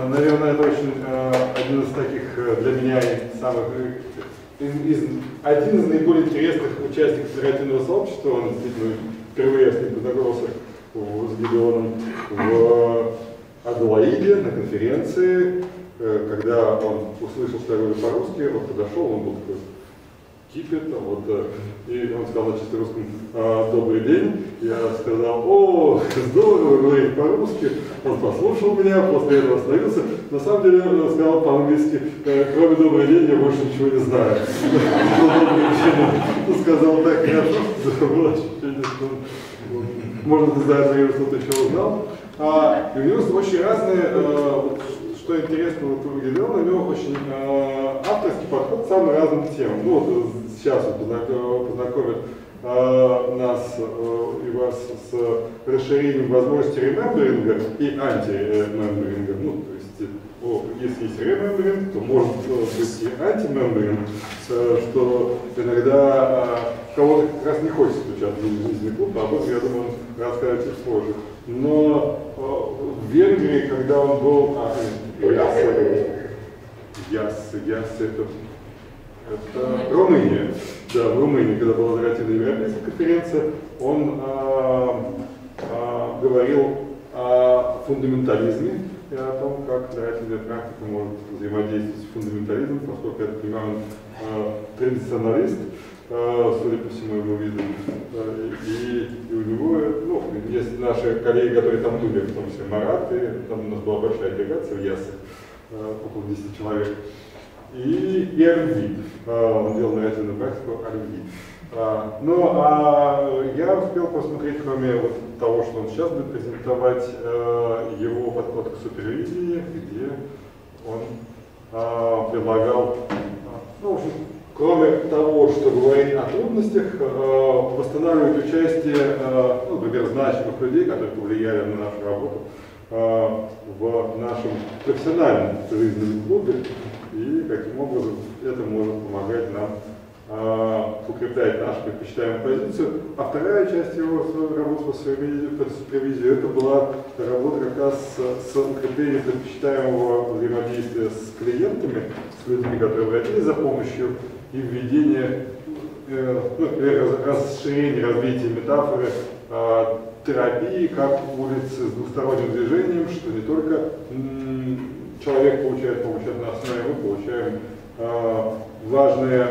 Наверное, это очень один из таких для меня самых один из наиболее интересных участников оперативного сообщества. Он действительно впервые с ним познакомился с Гидеоном в Аделаиде на конференции. Когда он услышал, что я говорю по-русски, он подошел, он был такой кипит, вот, и он сказал на чисто русском «добрый день». Я сказал: «О, здорово, вы говорите по-русски». Он послушал меня, после этого остановился. На самом деле он сказал по-английски: «Кроме «добрый день» я больше ничего не знаю». Он сказал так хорошо, что было ощущение, что может быть, за это время что-то еще узнал. И у него очень разные, что интересно у Гидеона, у него очень авторский подход к самым разным темам. Ну, вот сейчас он познакомит нас и вас с расширением возможностей ремемберинга и антиремемберинга. Ну, то есть, если есть ремемберинг, то может быть и антимемберинг, что иногда кого-то как раз не хочется включать в жизненный клуб, а об этом, я думаю, он расскажет чуть позже. Но в Венгрии, когда он был, это Румыния. Да, в Румынии, когда была оперативная европейская конференция, он говорил о фундаментализме и о том, как оперативная практика может взаимодействовать с фундаментализмом, поскольку, я понимаю, он традиционалист, судя по всему его виду. И у него, ну, есть наши коллеги, которые там были, в том числе Марат, и там у нас была большая делегация в Яссе, около 10 человек. И о любви. Он делал нарративную практику о любви. Я успел посмотреть, кроме вот того, что он сейчас будет презентовать, его подход к супервизии, где он предлагал, ну, в общем, кроме того, что говорить о трудностях, восстанавливать участие, ну, например, значимых людей, которые повлияли на нашу работу в нашем профессиональном жизненном клубе, и каким образом это может помогать нам укреплять нашу предпочитаемую позицию. А вторая часть его работы по супервизии, это была работа как раз с укреплением предпочитаемого взаимодействия с клиентами, с людьми, которые обратились за помощью, и введение, расширение, развитие метафоры терапии как улицы с двусторонним движением, что не только человек получает помощь от нас, но и мы получаем важную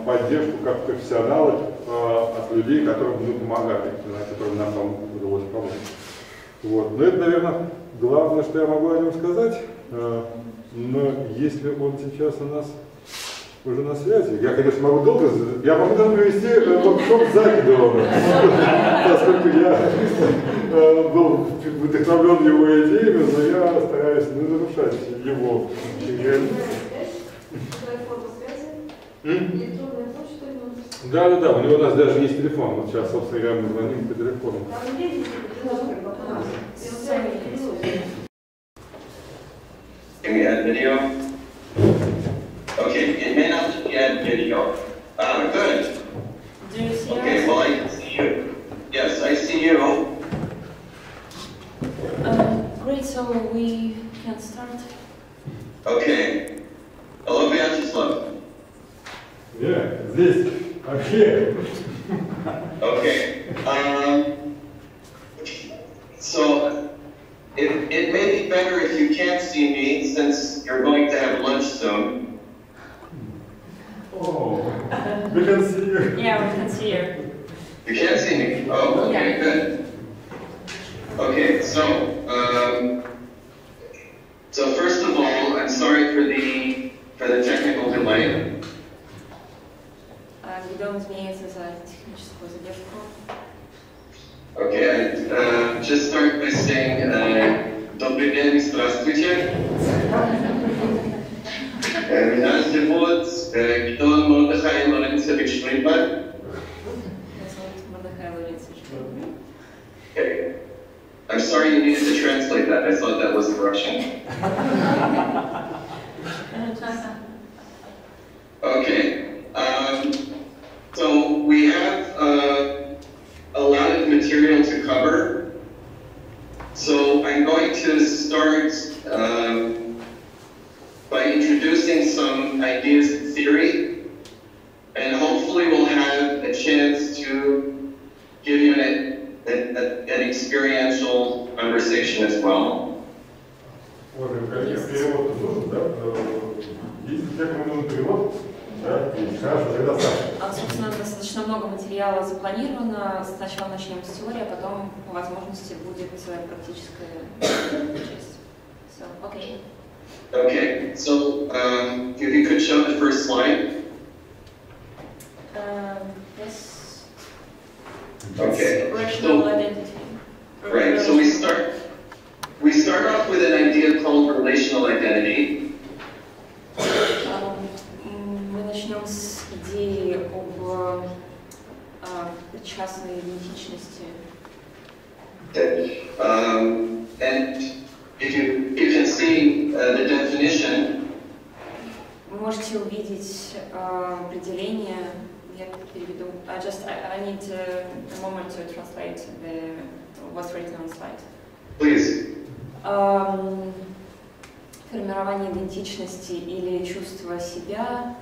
поддержку как профессионалы от людей, которым мы помогали, которым нам удалось помочь. Вот. Но это, наверное, главное, что я могу о нем сказать. Но если он сейчас у нас уже на связи, я, конечно, могу долго, я могу даже провести воркшоп за Гидеона, поскольку я был вдохновлен его идеями, но я стараюсь не нарушать его границы. Да, у него у нас даже есть телефон, вот сейчас, собственно говоря, мы звоним по телефону. Can we add video? Okay, it may not let me add video. Good. Do you see okay, us? well, I can see you. Yes, I see you. Great, so we can start. Okay. Hello, Vyacheslav. Yeah, здесь, вообще. Okay. So, it may be better if you can't see me since you're going to have lunch soon. Oh, we can see you. Yeah, we can see you. You can't see me? Oh, okay, Yeah. good. Okay, so first of all, I'm sorry for the technical delay. Гидеон извиняется за техническую задержку. Okay, I just start by saying, добрый день, здравствуйте. Меня зовут Гидеон Мордыхай Фридман. Okay. I'm sorry you needed to translate that. I thought that was Russian. Okay. So we have a lot of material to cover. So I'm going to conversation as well. Уважаемые коллеги, перевод нужен, да? Если для кого нужен перевод, да? Хорошо, тогда Саша. Собственно, достаточно много материала запланировано. Сначала начнем с теории, а потом, по возможности, будет практическая часть. So, okay. Okay, so if you could show the first slide. Yes. Okay. Rational So, identity. right, so we start off with an idea called relational identity. Мы начнем с идеи об причастной идентичности. And if you can see the definition. Вы можете увидеть определение. Я переведу. I need a moment to translate what's written on slide. Please. Формирование идентичности или чувство себя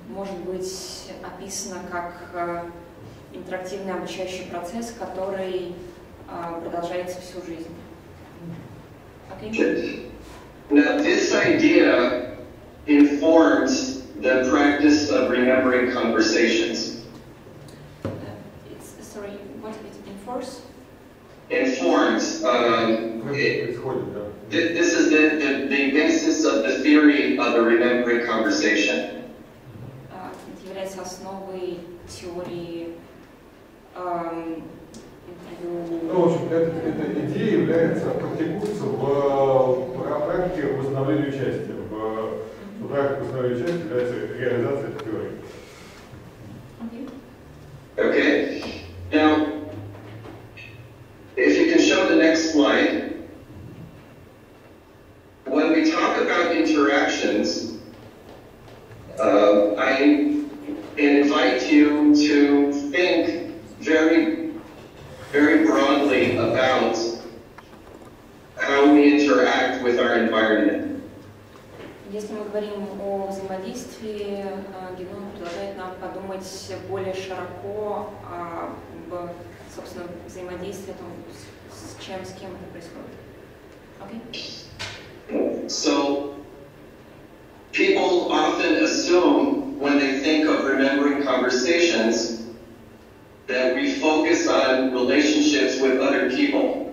может быть описано как интерактивный обучающий процесс, который продолжается всю жизнь. Okay? Now, this idea informs the practice of remembering conversations. Sorry, what it enforces? Informs. This is the basis of the theory of the remembering conversation. Это является основой теории интервью. Ну, в общем, эта идея является практикуется в практике восстановления участия. В практике восстановления участия является реализация этой теории. Okay. Now, if you can show the next slide. When we talk about interactions, I invite you to think very, very broadly about how we interact with our environment. Если мы говорим о взаимодействии, Гидеон предлагает нам подумать более широко об, собственно, взаимодействии, с чем, с кем это происходит. Okay? So, people often assume when they think of remembering conversations that we focus on relationships with other people.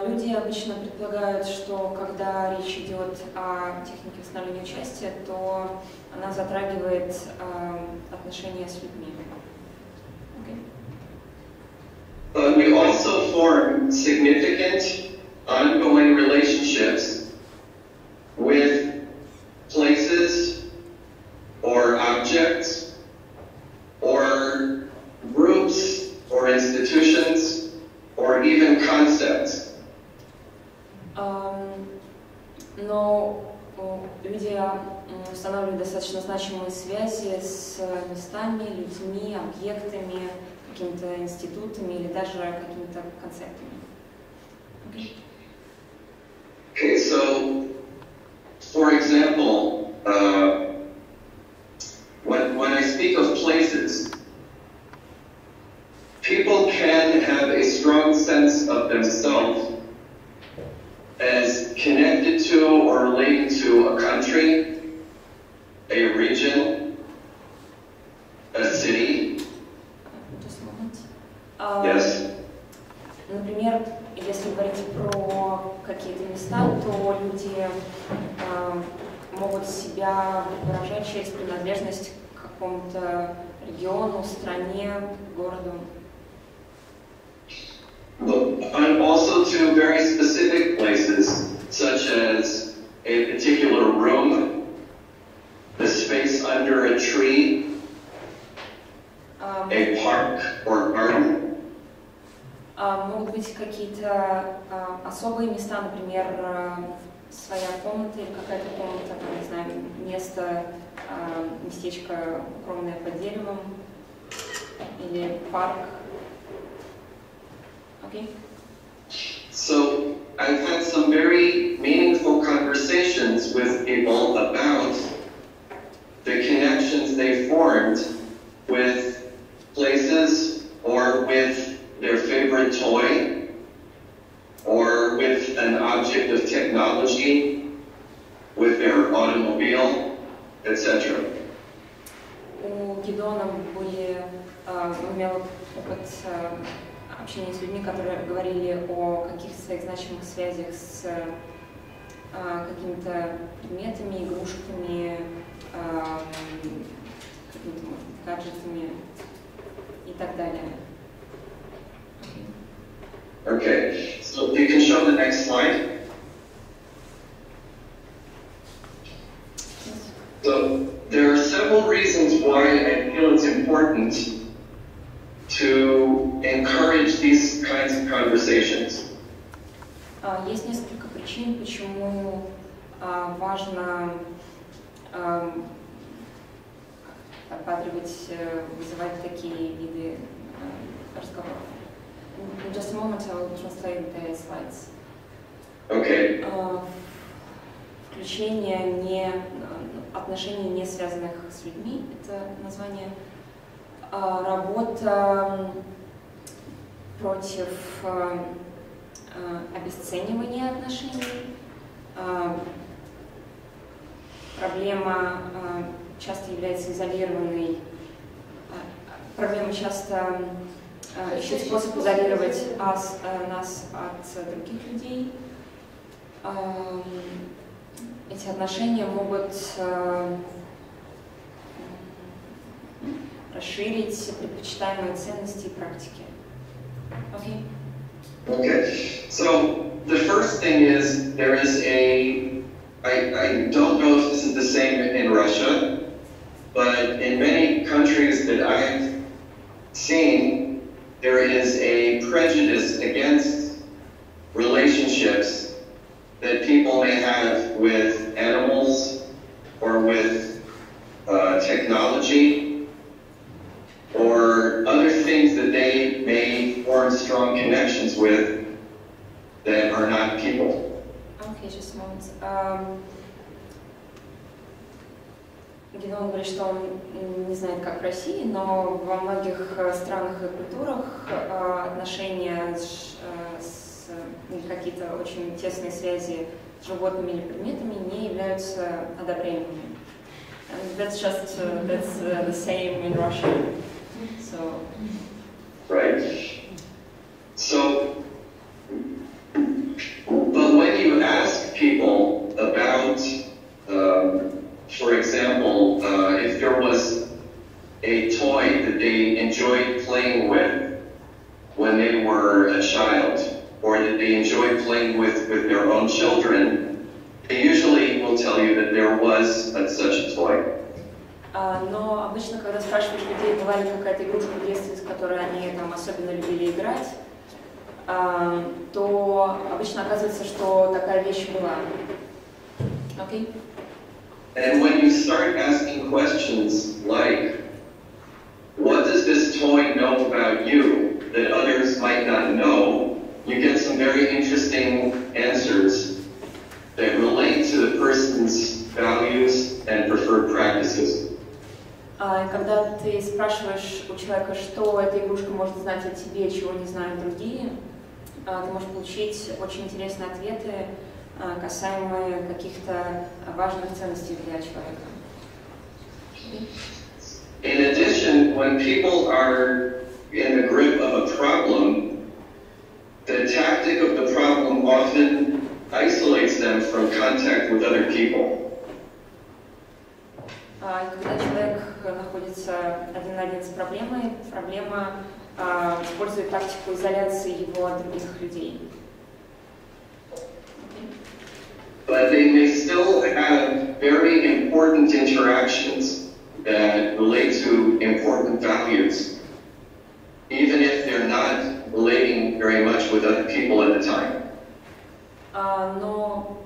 Люди обычно предполагают, что когда речь идет о технике восстановления участия, то она затрагивает отношения с людьми. Okay. But we also form significant, ongoing relationships with places or objects or groups or institutions or even concepts. Но люди устанавливают достаточно значимые связи с местами, людьми, объектами, какими-то институтами или даже какими-то концептами. Okay, so, for example, when I speak of places, people can have a strong sense of themselves as connected to or related to a country, a region, a city. Just a moment. Yes. Например, если говорить про какие-то места, то люди могут себя выражать через принадлежность к какому-то региону, стране, городу. And also to very specific places, such as a particular room, the space under a tree, a park or garden. Могут быть какие-то особые места, например, своя комната или какая-то комната, там, не знаю, место, местечко укромное под деревом или парк. Okay. So I've had some very meaningful conversations with people about the connections they formed with places or with their favorite toy имела опыт общения с людьми, которые говорили о каких-то своих значимых связях с какими-то предметами, игрушками, какими-то, может быть, гаджетами и так далее. Okay, so you can show the next slide. So there are several reasons why I feel it's important to encourage these kinds of conversations. Есть несколько причин, почему важно подбадривать, вызывать такие виды разговоров. In just a moment, I will translate the slides. Okay. Включение отношений, не связанных с людьми, это название. Работа против обесценивания отношений. Проблема часто является изолированной. Проблема часто ищет способ изолировать нас от других людей. Эти отношения могут расширить предпочитаемые ценности и практики. Okay. Okay. So the first thing is there is I don't know if this is the same in Russia, but in many countries that I've seen, there is a prejudice against relationships that people may have with animals or with technology or other things that they may form strong connections with that are not people. Okay, just a moment. Гидеон говорит, что он не знает, как в России, но во многих странах и культурах отношения или какие-то очень тесные связи с животными или предметами не являются одобряемыми. And that's just that's the same in Russia. So. Right. So, but when you ask people about, for example, if there was a toy that they enjoyed playing with when they were a child, or that they enjoyed playing with their own children, they usually will tell you that there was such a toy. Но обычно, когда спрашиваешь людей, была ли какая-то игрушка в детстве, с которой они там особенно любили играть, то обычно оказывается, что такая вещь была. Okay? And when you start asking questions like, what does this toy know about you that others might not know, you get some very interesting answers that relate to the person's values and preferred practices. Когда ты спрашиваешь у человека, что эта игрушка может знать о тебе, чего не знают другие, ты можешь получить очень интересные ответы, касаемые каких-то важных ценностей для человека. In addition, when people are in the grip of a problem, the tactic of the problem often isolates them from contact with other people. Когда человек находится один на один с проблемой, проблема использует тактику изоляции его от других людей. But they may still have very important interactions that relate to important values, even if they're not relating very much with other people at the time. Но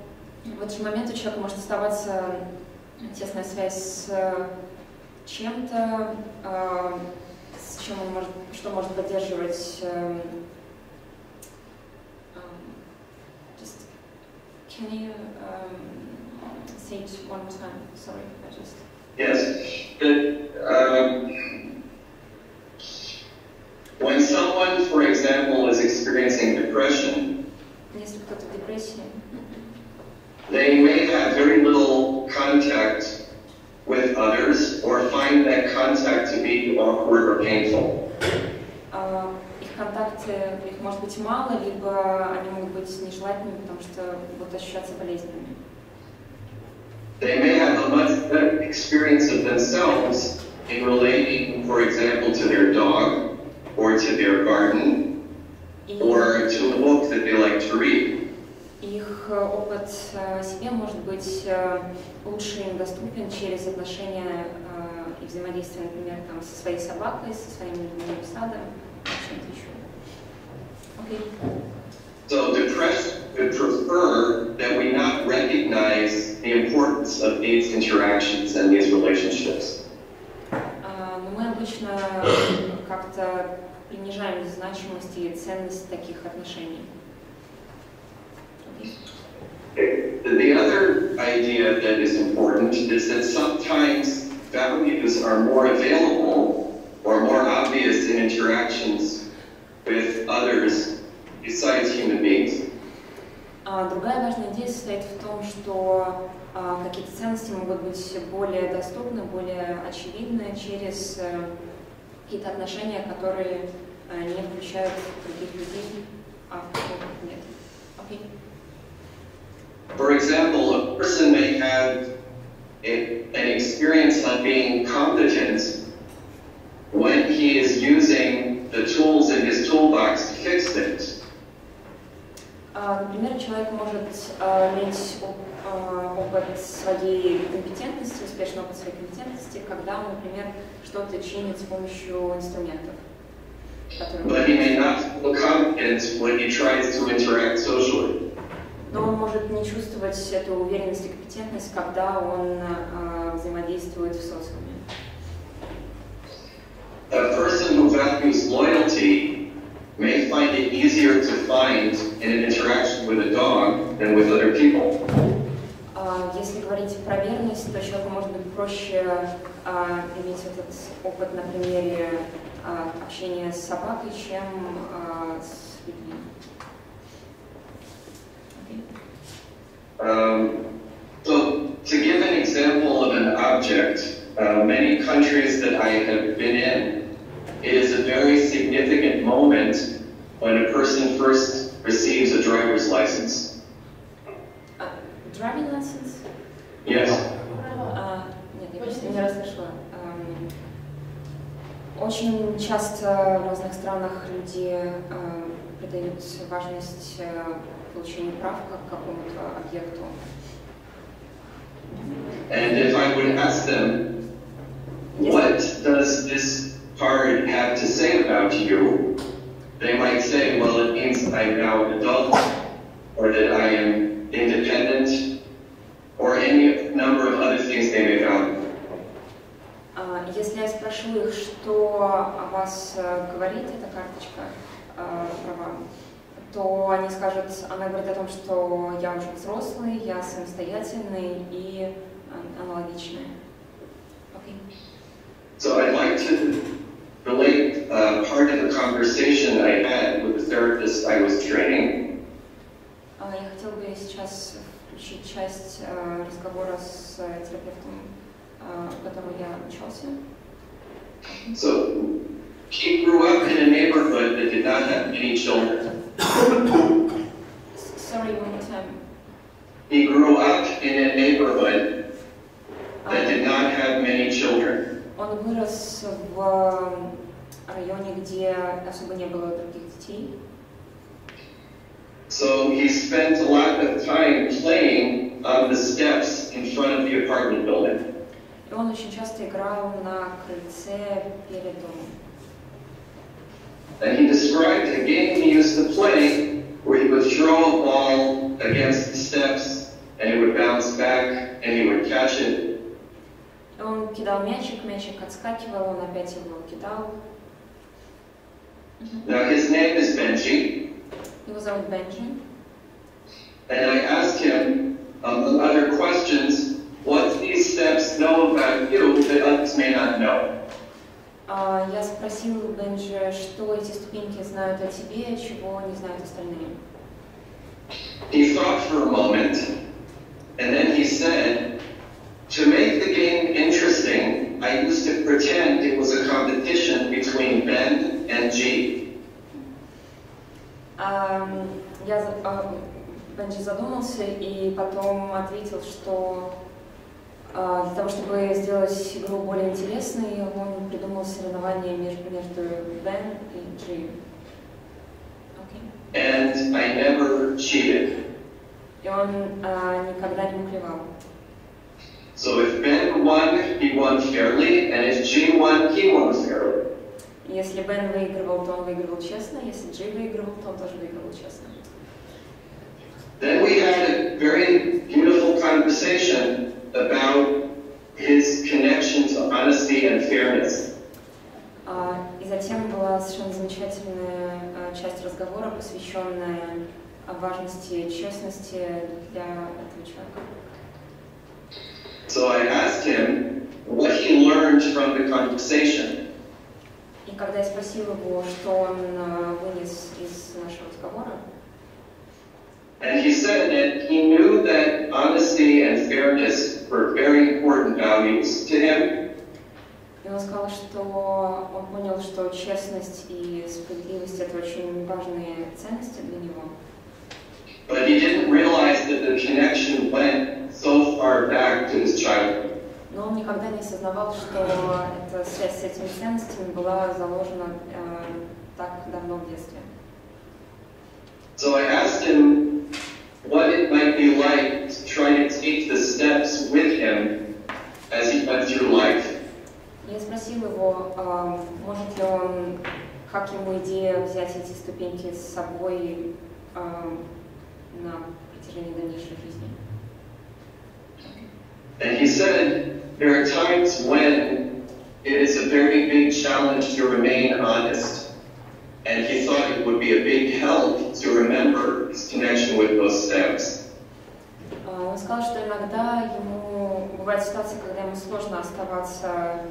в этот же момент у человека может оставаться тесная связь с чем-то, с чем он может, что может поддерживать. Just can you say it one more time? Sorry, I just. Yes. When someone, for example, is experiencing depression, Если кто-то в депрессии, they may have very little contact with others or find that contact to be awkward or painful. Их контакты, их может быть мало, либо они могут быть нежелательными, потому что будут ощущаться болезненными. They may have a much better experience of themselves in relating, for example, to their dog, or to their garden, or to a book that they like to read. Их опыт себе может быть лучше им доступен через отношения и взаимодействие, например, там, со своей собакой, со своим любимым садом, чем-то еще. Okay. So depression would prefer that we not recognize the importance of these interactions and these relationships. Но мы обычно как-то принижаем значимость и ценность таких отношений. The other idea that is important is that sometimes values are more available or more obvious in interactions with others besides human beings. Другая важная идея состоит в том, что какие-то ценности могут быть более доступны, более очевидны через какие-то отношения, которые не включают других людей, нет. Okay. For example, a person may have an experience of being competent when he is using the tools in his toolbox to fix things. Например, человек может иметь опыт своей компетентности, успешный опыт своей компетентности, когда он, например, что-то чинит с помощью инструментов. But he may not feel confident when he tries to interact socially. Но он может не чувствовать эту уверенность и компетентность, когда он взаимодействует в социуме. A person who values loyalty may find it easier to find in an interaction with a dog than with other people. Если говорить про верность, то человеку может быть проще иметь этот опыт на примере общения с собакой, чем с людьми. So, to give an example of an object, many countries that I have been in, it is a very significant moment when a person first receives a driver's license. Driving license? Yes. Нет, я почти не расслышала. Очень часто в разных странах люди придают важность получению прав как какому-то объекту. And if I would ask them, what does this card have to say about you? They might say, well, it means I'm now an adult, or that I am independent, or any number of other things they may value. Если я спрошу их, что о вас говорит эта карточка права, то они скажут, она говорит о том, что я уже взрослый, я самостоятельный и аналогичный. Okay. So I'd like to relate part of the conversation I had with the therapist I was training. Я хотела бы сейчас включить часть разговора с терапевтом, которому я обучался. So he grew up in a neighborhood that did not have many children. Sorry, one more time. He grew up in a neighborhood that did not have many children. Он вырос в районе, где особо не было других детей. So he spent a lot of time playing on the steps in front of the apartment building. И он очень часто играл на крыльце перед домом. And he described a game he used to play where he would throw a ball against the steps and it would bounce back and he would catch it. Он кидал мячик, мячик отскакивал, он опять его кидал. Now his name is Benji. Его зовут Бенджи. And I asked him, among other questions, what these steps know about you that others may not know. Я спросила Бенджи, что эти ступеньки знают о тебе, чего не знают остальные. He thought for a moment, and then he said, to make the game interesting, I used to pretend it was a competition between Бенджи задумался и потом ответил, что для того, чтобы сделать игру более интересной, он придумал соревнование между Бен и Джи. And I never cheated. И он никогда не мухлевал. So if Ben won, he won fairly, and if G won, he won fairly. Если Бен выигрывал, то он выигрывал честно, если Джи выигрывал, то он тоже выигрывал честно. Then we had a very beautiful conversation about his connection to honesty and fairness. И затем была совершенно замечательная часть разговора, посвященная важности честности для этого человека. So I asked him what he learned from the conversation. И когда я спросила его, что он вынес из нашего разговора, and he said that he knew that honesty and fairness were very important values to him. И он сказал, что он понял, что честность и справедливость — это очень важные ценности для него. But he didn't realize that the connection went so far back to his childhood. Но он никогда не осознавал, что эта связь с этими ценностями была заложена так давно в детстве. So I asked him what it might be like to try to take the steps with him as he went through life. Я спросил его, может ли он, как ему идея взять эти ступеньки с собой на протяжении дальнейшей жизни. And he said there are times when it is a very big challenge to remain honest, and he thought it would be a big help to remember his connection with those steps. Он сказал, что иногда ему бывает ситуация, когда ему сложно оставаться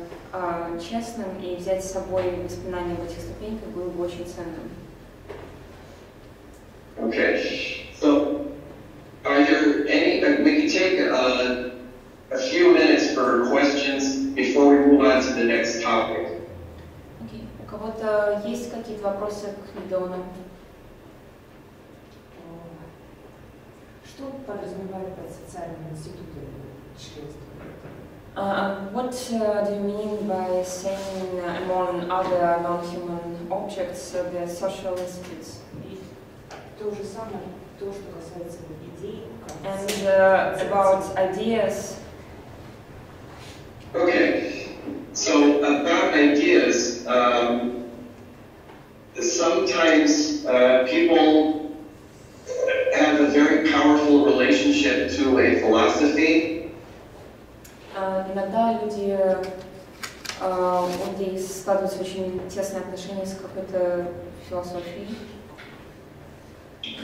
честным, и взять с собой воспоминания об этих ступеньках было бы очень ценным. Okay, so are there any? We can take a few minutes for questions before we move on to the next topic. Okay. У кого-то есть какие-то вопросы к Гидеону? Что подразумевает под социальным институтом членства? What do you mean by saying among other non-human objects the social institutes? То же самое, то, что касается идей. And about ideas. Okay, so about ideas, sometimes people have a very powerful relationship to a philosophy. Иногда у людей складываются очень тесные отношения с какой-то философией.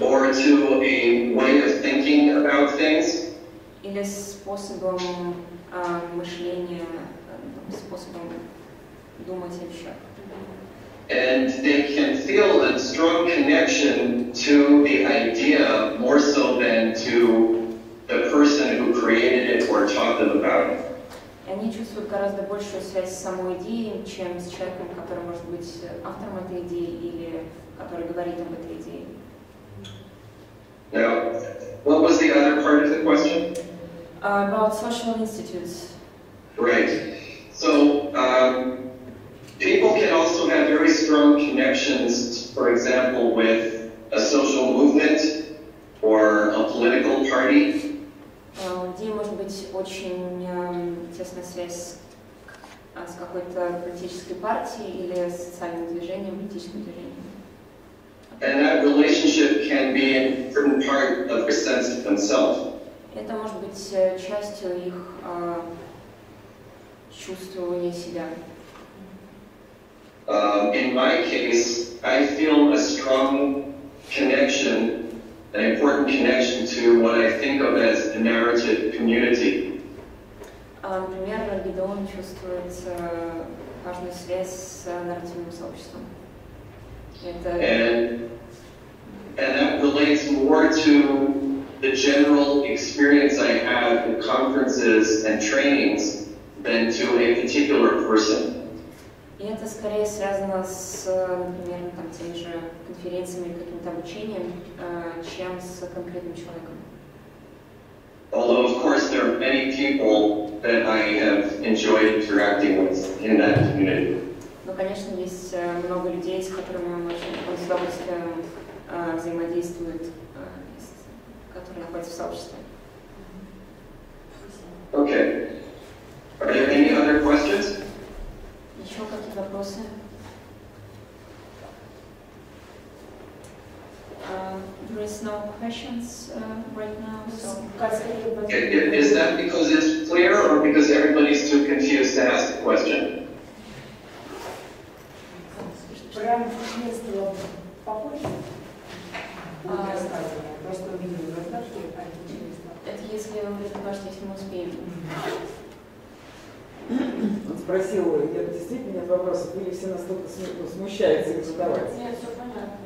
Or to a way of thinking about things. Или способом мышления, способом думать о вещах. And they can feel a strong connection to the idea more so than to the person who created it or taught them about it. Они чувствуют гораздо большую связь с самой идеей, чем с человеком, который может быть автором этой идеи или который говорит об этой идее. Now, what was the other part of the question? About social institutes. Right. So, people can also have very strong connections, for example, with a social movement or a political party. У людей может быть очень тесная связь с какой-то политической партией или социальным движением, политическим движением. And that relationship can be an important part of their sense of themselves. Это может быть частью их чувствования себя. In my case, I feel a strong connection, an important connection to what I think of as the narrative community. Например, Гидеон чувствует важную связь с нарративным сообществом. And that relates more to the general experience I have in conferences and trainings than to a particular person. И это скорее связано с, например, там, теми же конференциями или каким-то обучением, чем с конкретным человеком. Although, of course, there are many people that I have enjoyed interacting with in that community. Но, конечно, есть много людей, с которыми он с удовольствием взаимодействует, которые находятся в сообществе. Okay. Are there any other questions? Еще какие вопросы? There is no questions right now. So. Is that because it's clear or because everybody's too confused to ask a question? Прям вместо попозже будет рассказывание. Просто увидели раздатки, а это если вы предложите, если мы успеем. Он спросил, нет, действительно нет вопросов, или все настолько смущаются их задавать? Нет, все понятно.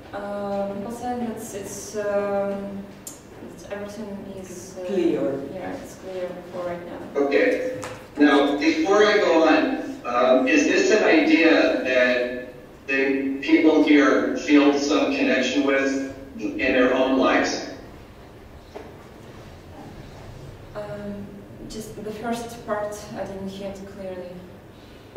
People said it's everything is clear. Yeah, it's clear for right now. Okay. Now, before I go on, is this an idea that the people here feel some connection with in their own lives? Just the first part, I didn't hear it clearly.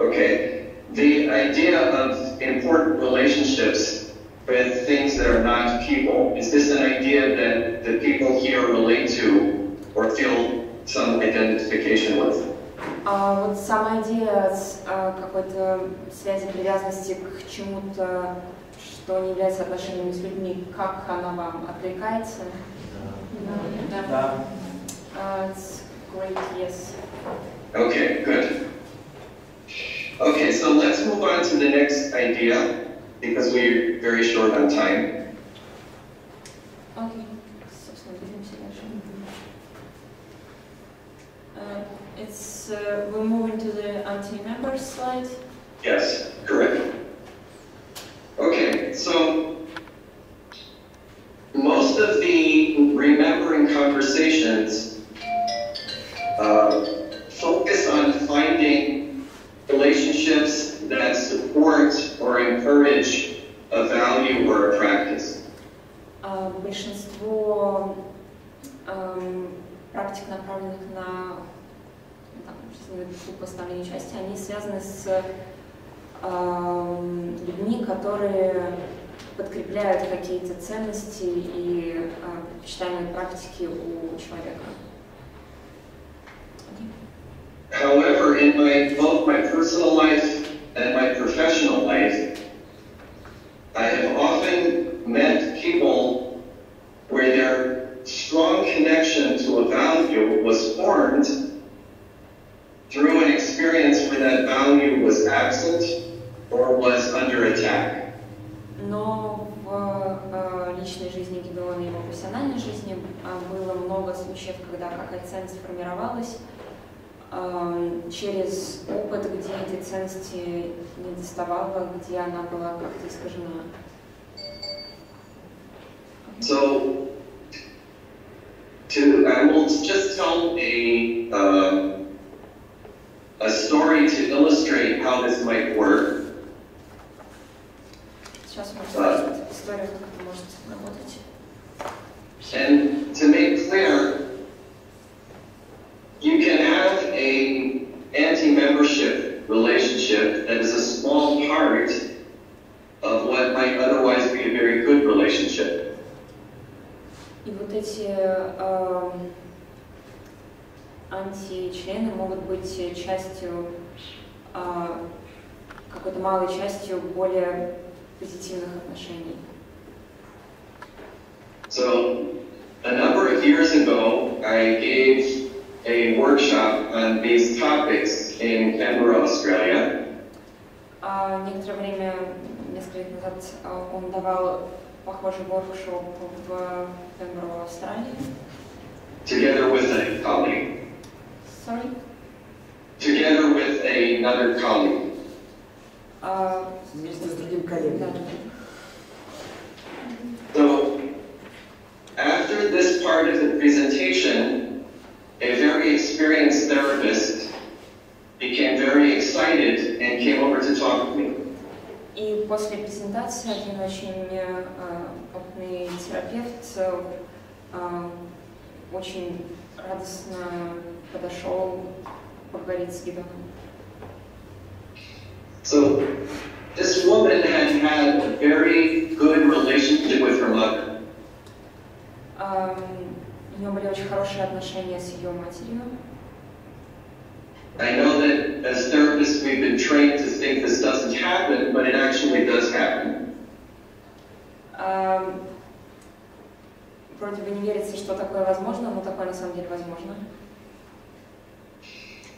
Okay. The idea of important relationships with things that are not people, is this an idea that the people here relate to or feel some identification with? Вот сама идея какой-то связи, привязанности к чему-то, что не является отношениями с людьми, как она вам откликается? Да. It's great, yes. Okay, good. Okay, so let's move on to the next idea, because we're very short on time. Okay, собственно, двигаемся дальше. It's we're moving to the anti-members slide. Yes, correct. Okay, so most of the remembering conversations focus on finding relationships that support or encourage a value or a practice. Большинство практик, направленных на восстановление участия, они связаны с людьми, которые подкрепляют какие-то ценности и предпочитаемые практики у человека. However, in both my personal life and my professional life, I have often met people where their strong connection to a value was formed through an experience where that value was absent or was under attack. Но в личной жизни Гидеона и его профессиональной жизни было много случаев, когда какая-то ценность формировалась через опыт, где эти ценности не доставало, где она была как-то искажена. So, I will just tell a story to illustrate how this might work. Сейчас мы расскажем историю, как это может работать. And to make clear, you can have an anti-membership relationship that is a small part of what might otherwise be a very good relationship. И вот эти античлены могут быть частью, какой-то малой частью более позитивных отношений. So, a number of years ago, I gave a workshop on these topics in Canberra, Australia. Некоторое время, несколько лет назад, он давал похожий воркшоп в Canberra, Австралии. Together with a colleague. Sorry? Together with another colleague. Вместе с другим коллегой. So, after this part of the presentation, a very experienced therapist became very excited И после презентации один очень опытный терапевт очень радостно подошел поговорить с Гидеоном. So, this woman had had a very good relationship with her mother. У нее были очень хорошие отношения с ее матерью. I know that as therapists we've been trained to think this doesn't happen, but it actually does happen. Вроде бы не верится, что такое возможно, но такое на самом деле возможно.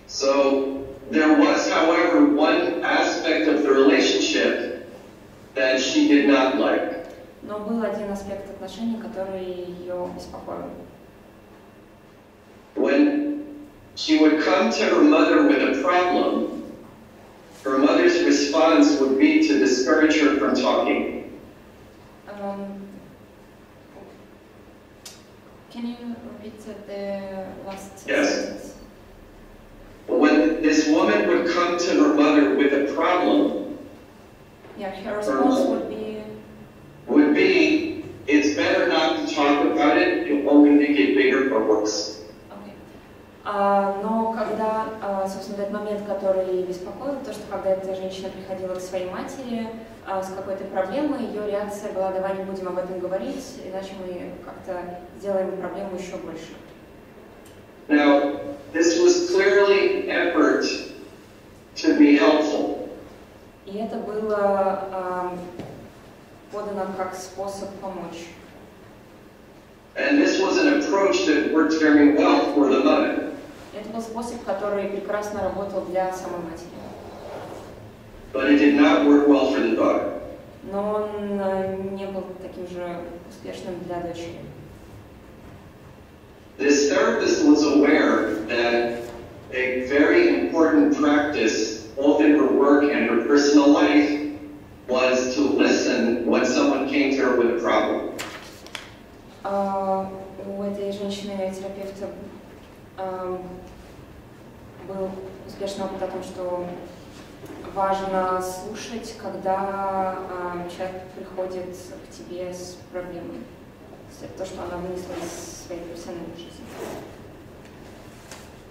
So there was, however, one aspect of the relationship that she did not like. Но был один аспект отношений, который ее беспокоил. When she would come to her mother with a problem, her mother's response would be to discourage her from talking. Can you repeat the last Yes. sentence? When this woman would come to her mother with a problem, Yeah, her response would be, it's better not to talk about it, you'll only make it bigger or worse. okay. Но когда, собственно, этот момент, который беспокоил, то, что когда эта женщина приходила к своей матери с какой-то проблемой, ее реакция была: давай не будем об этом говорить, иначе мы как-то сделаем проблему еще больше. Now, this was clearly an effort to be helpful. И это было подано как способ помочь. And this was an approach that worked very well for the mother. Это был способ, который прекрасно работал для самой матери. But it did not work well for the daughter. Но он не был таким же успешным для дочери. This therapist was aware that a very important practice, both in her work and her personal life, was to listen when someone came to her with a problem. У этой женщины-терапевта был успешный опыт о том, что важно слушать, когда человек приходит к тебе с проблемой. Это то, что она вынесла из своей профессиональной жизни.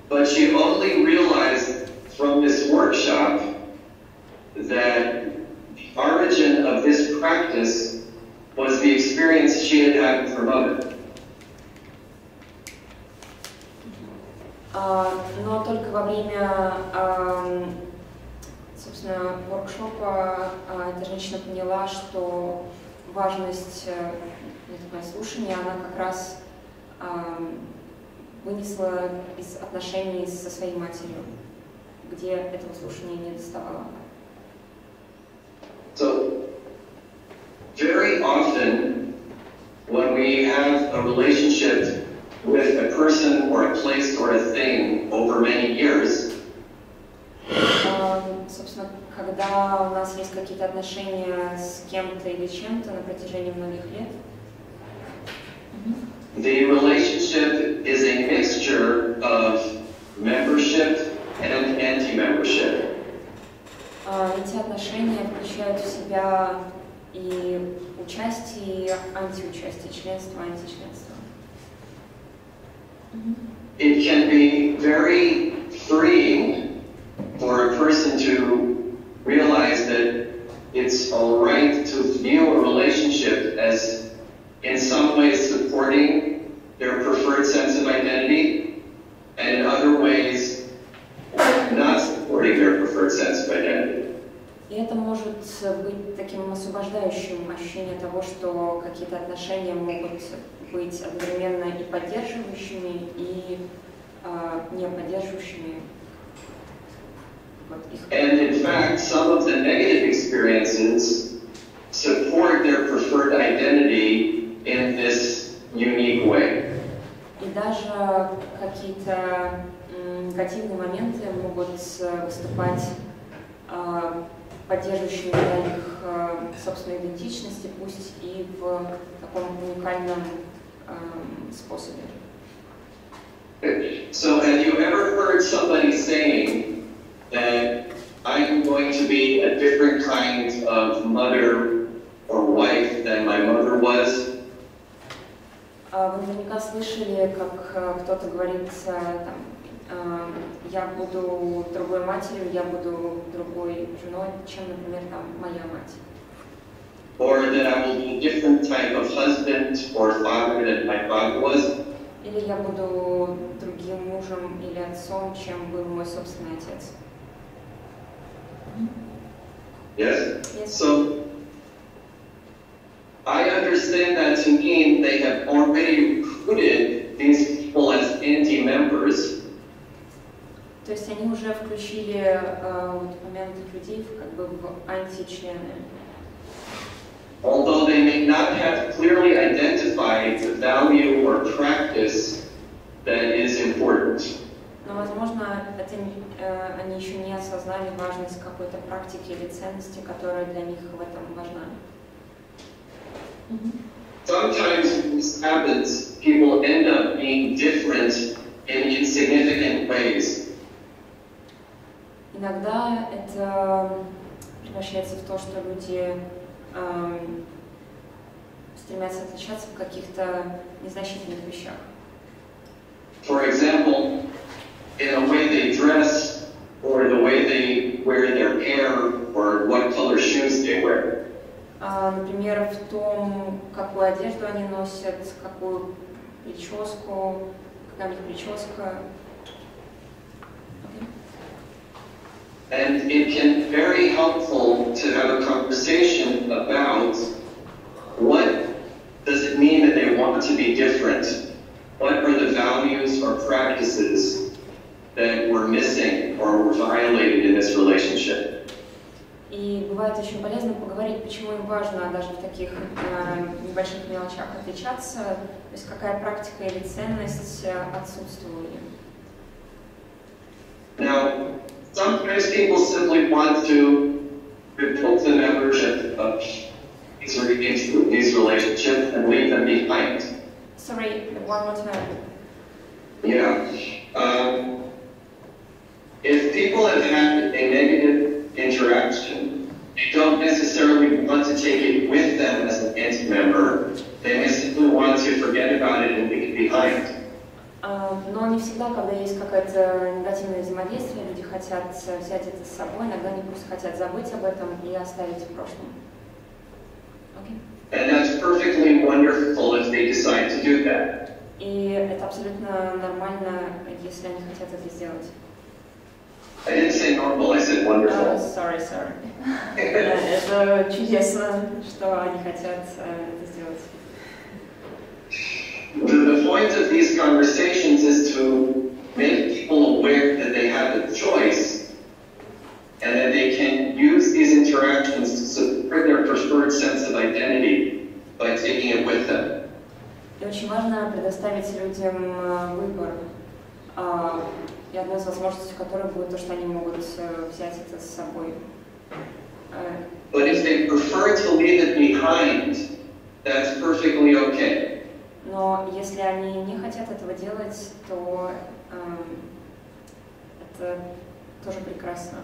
But she only realized from this workshop that the origin of this practice was the experience she had had with her mother. Но только во время, собственно, воркшопа эта женщина поняла, что важность слушания она как раз вынесла из отношений со своей матерью, где этого слушания не доставало. So, very often, when we have a relationship with a person or a place or a thing over many years, собственно, когда у нас есть какие-то отношения с кем-то или чем-то на протяжении многих лет, the relationship is a mixture of membership and anti-membership. Эти отношения включают в себя и участие, и антиучастие, членство, античленство. It can be very freeing for a person to realize that it's all right to view a relationship as in some ways supporting their preferred sense of identity, and in other ways not supporting their preferred sense of identity. И это может быть таким освобождающим ощущением того, что какие-то отношения могут быть одновременно и поддерживающими, и не поддерживающими. And in fact, some of the negative experiences support their preferred identity in this unique way. И даже какие-то негативные моменты могут выступать поддерживающими для их собственной идентичности, пусть и в таком уникальном способе. So have you ever heard somebody saying that I'm going going to be a different kind of mother or wife than my mother was. Вы наверняка слышали, как кто-то говорит, я буду другой матерью, я буду другой женой, чем, например, моя мать. Or that I will be a different type of husband or father than my father was. Или я буду другим мужем или отцом, чем был мой собственный отец. Yes? Yes. So, I understand that to mean they have already recruited these people as indie members. То есть они уже включили упомянутых людей в античлены. Although they may not have clearly identified the value or practice that is important. Но, возможно, они еще не осознали важность какой-то практики или ценности, которая для них в этом важна. Sometimes in these habits, people end up being different in insignificant ways. Иногда это превращается в то, что люди стремятся отличаться в каких-то незначительных вещах. For example, in the way they dress, or the way they wear their hair, or what color shoes they wear. Например, в том, какую одежду они носят, какую прическу, какая у них прическа. And it can be very helpful to have a conversation about what does it mean that they want to be different? What are the values or practices that were missing or were violated in this relationship? И бывает очень полезно поговорить, почему им важно даже в таких небольших мелочах отличаться, то есть какая практика или ценность отсутствовала. Now, sometimes people simply want to revoke the membership of these relationships and leave them behind. Sorry, one more time. Yeah. If people have had a negative interaction, they don't necessarily want to take it with them as an anti-member. They may simply want to forget about it and leave it behind. Но не всегда, когда есть какое-то негативное взаимодействие, люди хотят взять это с собой, иногда они просто хотят забыть об этом и оставить в прошлом. Okay. And that's perfectly wonderful if they decide to do that. И это абсолютно нормально, если они хотят это сделать. I didn't say normal, I said wonderful. Sorry. Это чудесно, что они хотят это сделать. The point of these conversations is to make people aware that they have a choice and that they can use these interactions to support their preferred sense of identity by taking it with them. И очень важно предоставить людям выбор. И одна из возможностей, которой будет то, что они могут взять это с собой. But if they prefer to leave it behind, that's perfectly okay. Но если они не хотят этого делать, то это тоже прекрасно.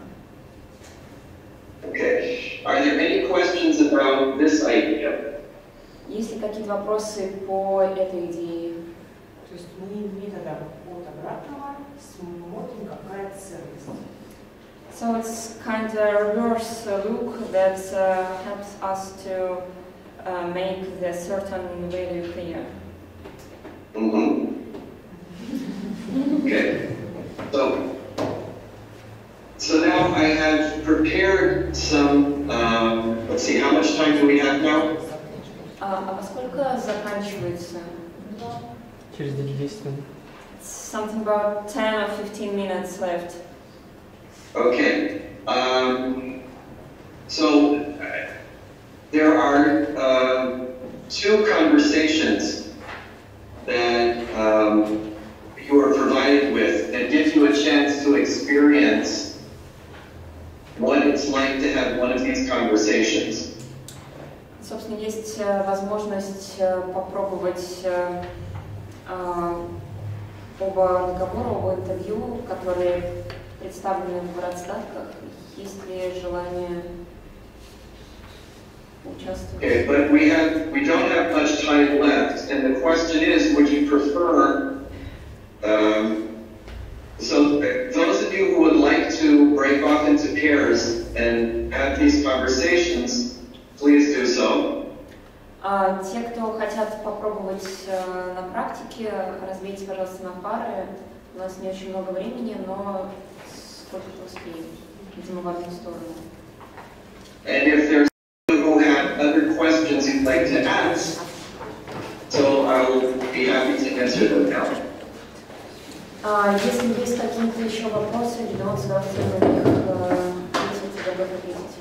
Okay. Are there any questions about this idea? Есть ли какие-то вопросы по этой идее? То есть мы методом от обратного смотрим, какая ценность. So it's kind of reverse look that helps us to make the certain value clear. Mm-hmm. Okay. So now I have prepared some. Let's see. How much time do we have now? А во сколько заканчивается? Через 10 минут. Something about 10 or 15 minutes left. Okay. So there are two conversations that you are provided with that give you a chance to experience what it's like to have one of these conversations. Собственно, есть возможность попробовать оба разговора, оба интервью, которые представлены в раздатах. Есть ли желание участвовать? Okay, but we don't have much time left, and the question is, would you prefer? So those of you who would like to break off into pairs and have these conversations, please do so. Те, кто хотят попробовать на практике, разбейте, пожалуйста, на пары. У нас не очень много времени, но сколько успеем, видимо, в одну сторону. And if there's who have other questions you'd like to ask, so I will be happy to answer them now. Если есть какие-то еще вопросы, Гидеон с удовольствием на них ответить, готов ответить.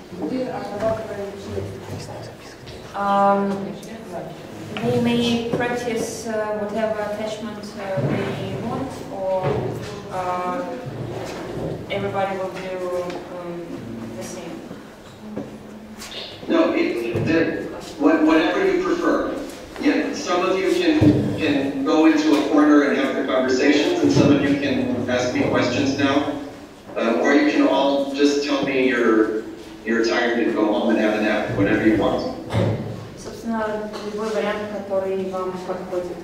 They may practice whatever attachment they want, or everybody will do the same. No, whatever you prefer. Yeah, some of you can go into a corner and have the conversations, and some of you can ask me questions now, or you can all just tell me you're tired and go home and have a nap, whatever you want. Собственно, любой вариант, который вам подходит.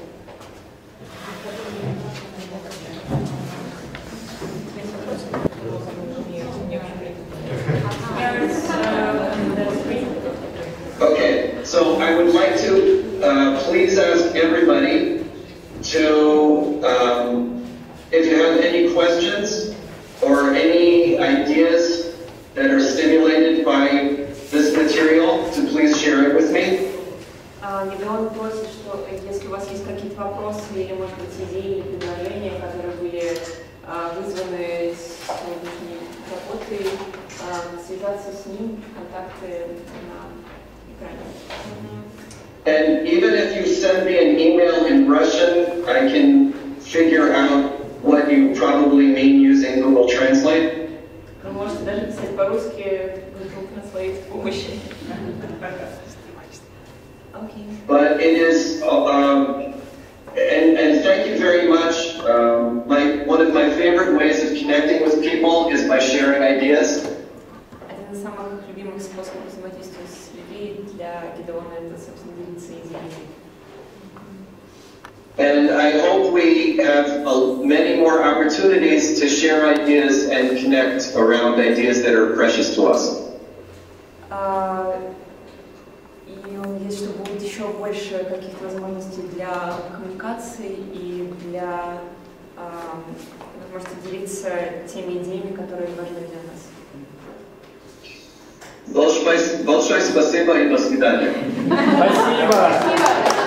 Okay, so I would like to please ask everybody to, if you have any questions or any ideas that are stimulated by this material, to please share it with me. Гидеон просит, что если у вас есть какие-то вопросы или, может быть, идеи или предложения, которые были вызваны сегодняшней работой, связаться с ним, контакты на экране. And even if you send me an email in Russian, I can figure out what you probably mean using Google Translate. Вы можете даже писать по-русски, вдруг на своей помощи. Okay. But it is, and thank you very much. One of my favorite ways of connecting with people is by sharing ideas. Один из самых любимых способов взаимодействия с людьми для Гидеона это, собственно, делиться идеями. And I hope we have many more opportunities to share ideas and connect around ideas that are precious to us. И он надеется, что будет еще больше каких-то возможностей для коммуникации и для возможности делиться теми идеями, которые важны для нас. Большое спасибо и до свидания. Спасибо.